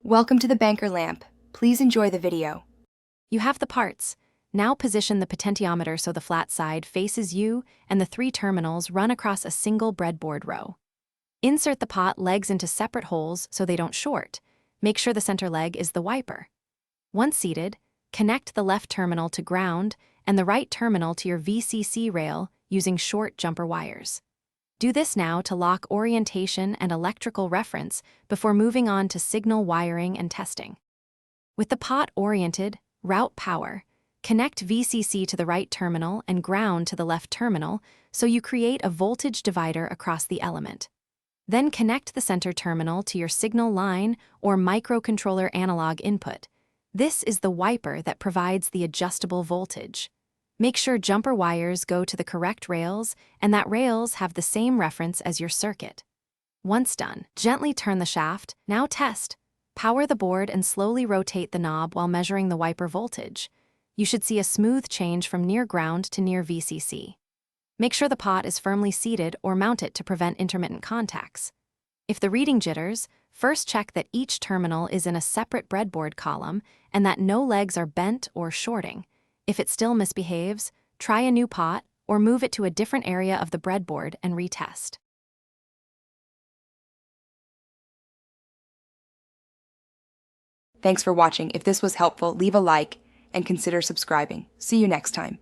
Welcome to the banker lamp. Please enjoy the video. You have the parts. Now position the potentiometer so the flat side faces you and the 3 terminals run across a single breadboard row. Insert the pot legs into separate holes so they don't short. Make sure the center leg is the wiper. Once seated, connect the left terminal to ground and the right terminal to your VCC rail using short jumper wires. Do this now to lock orientation and electrical reference before moving on to signal wiring and testing. With the pot oriented, route power, connect VCC to the right terminal and ground to the left terminal so you create a voltage divider across the element. Then connect the center terminal to your signal line or microcontroller analog input. This is the wiper that provides the adjustable voltage. Make sure jumper wires go to the correct rails and that rails have the same reference as your circuit. Once done, gently turn the shaft. Now test. Power the board and slowly rotate the knob while measuring the wiper voltage. You should see a smooth change from near ground to near VCC. Make sure the pot is firmly seated or mount it to prevent intermittent contacts. If the reading jitters, first check that each terminal is in a separate breadboard column and that no legs are bent or shorting. If it still misbehaves, try a new pot or move it to a different area of the breadboard and retest. Thanks for watching. If this was helpful, leave a like and consider subscribing. See you next time.